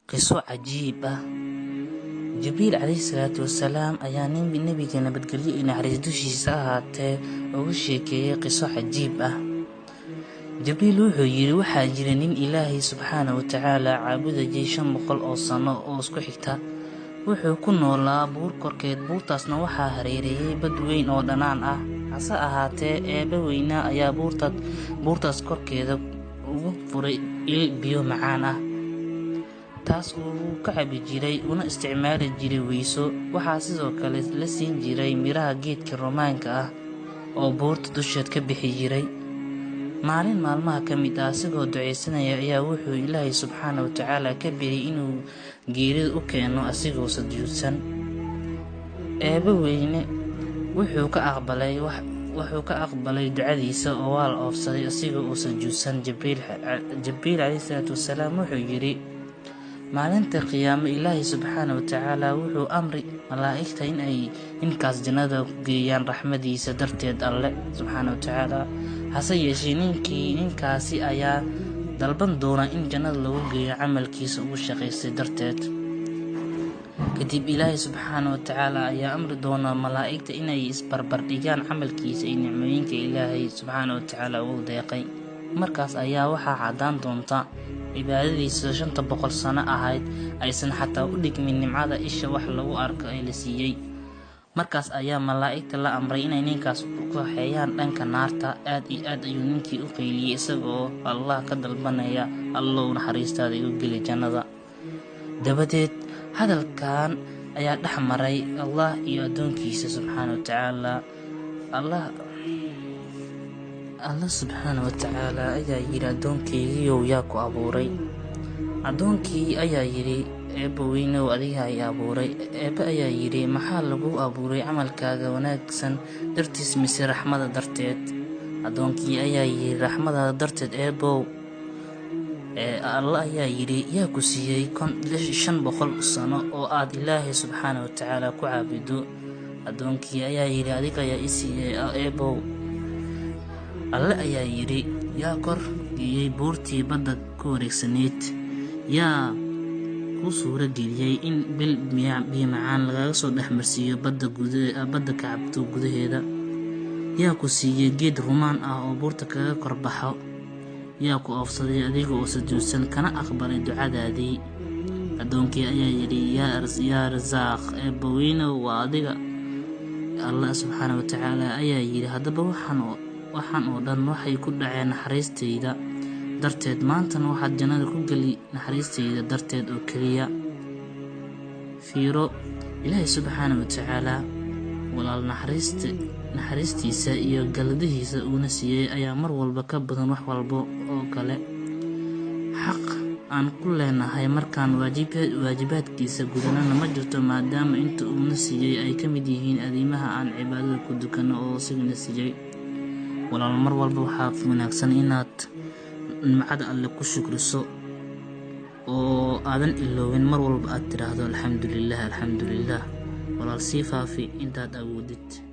qiso cajiib ah. Jibriil calayhi salaatu wasalaam ayaa nabiga nabadgelyo iyo naxariis dushiisa ahaatee uga sheekeeyay qiso cajiib ah. Jibriil wuxuu yidhi waxaa jira nin Ilaahay subxaanahu wa tacaala caabudayay 500 oo sano oo isku xigta. Wuxuu ku noolaa buur korkeed, buurtaasna waxaa hareereeyay bad weyn oo dhanaan ah. Hase ahaatee eebbe weynaa ayaa buurtaas korkeeda ugu furay il biyo macaan ah, taas uu ka cabi jiray una isticmaali jiray weyso. Waxaa sidoo kale la siin jiray miraha geedka romaanka ah oo buurta dusheed ka bixi jiray. Maalin maalmaha ka mid ah, asigoo ducaysanaya ayaa wuxuu Ilaahay subxaanahu wa tacaala ka baryay inuu geerida u keeno asigoo sujuudsan. Eebbe weyne wuxuu ka aqbalay ducadiisa oo waa la oofsaday asigoo u sujuudsan. Jibriil calayhi salaatu wasalaam wuxuu yidhi maalinta qiyaamo Ilaahay subxaanahu wa tacaala wuxuu amri malaa'igta in ay ninkaas jannada ku geeyaan raxmadiisa darteed Alle subxaanahu wa tacaala. Hase yeeshee ninkaasi ayaa dalban doona in jannada lagu geeyo camalkiisa ugu shaqaystay darteed. Kadib Ilaahay subxaanahu wa tacaala ayaa amri doona malaa'igta inay isbarbar dhigaan camalkiisa iyo nicmooyinka Ilaahay subxaanahu wa tacaala ugu deeqay. Markaas ayaa waxaa caddaan doonta cibaadadiisa 500 sano ahayd aysan xataa u dhigmin nimcada isha wax lagu arko ee la siiyey. Markaas ayaa malaa'igta la amray inay ninkaas u kaxeeyaan dhanka naarta. Aad iyo aad ayuu ninkii u qayliyey isagoo Allah ka dalbanaya, Allow naxariistaada igu geli jannada. Dabadeed hadalkan ayaa dhex maray Allah iyo addoonkiisa subxaanahu wa tacaala. Allah subxaanahu wa tacaala ayaa yidhi, addoonkeygiiyow yaa ku abuuray? Addoonkii ayaa yidhi, eebbe weynow adiga ay abuuray. Eebbe ayaa yidhi, maxaa lagu abuuray camalkaaga wanaagsan dartiis mise raxmada darteed? Addoonkii ayaa yidhi, raxmadaada darteed eebbow. Allah ayaa yidhi, yaa ku siiyey 500 sano oo aad Ilaahay subxaanahu wa tacaala ku caabudo? Addoonkii ayaa yidhi, adiga ayaa i siiyey eebbow. Alle ayaa yidhi, yaa kor geeyey buurtii badda ku wareegsanayd? Yaa ku suura geliyey in bil biyo macaan lagaga soo dhex marsiiyo badda ka cabto gudaheeda? Yaa ku siiyey geed rumaan ah oo buurta kaga kor baxo? Yaa ku oofsaday adiga oo sujuudsan kana aqbalay ducadaadii? Addoonkii ayaa yidhi, yaa rasaaq, eebbe weynow waa adiga. Allah subxaanahu wa tacaala ayaa yidhi, haddaba waxaan oo dhan waxay ku dhaceen naxariistayda darteed. Maantana waxaad jannada ku geli naxariistayda darteed oo keliya. Fiiro, Ilaahay subxaanahu wa tacaala walaal naxariistiisa iyo galladihiisa uuna siiyey ayaa mar walba ka badan wax walba oo kale. Xaq aan ku leenahay markaan waajibaadkiisa gudanana ma jirto, maadaama inta uuna siiyey ay ka mid yihiin adiimaha aan cibaadada ku dukano oo isagana siiyey. Walaal, mar walba waxaa wanaagsan inaad nimcada Alle ku shukriso oo aadan iloobin. Mar walba aad tiraahdo alxamdulillaah. Walaal, sii faafi intaad awoodid.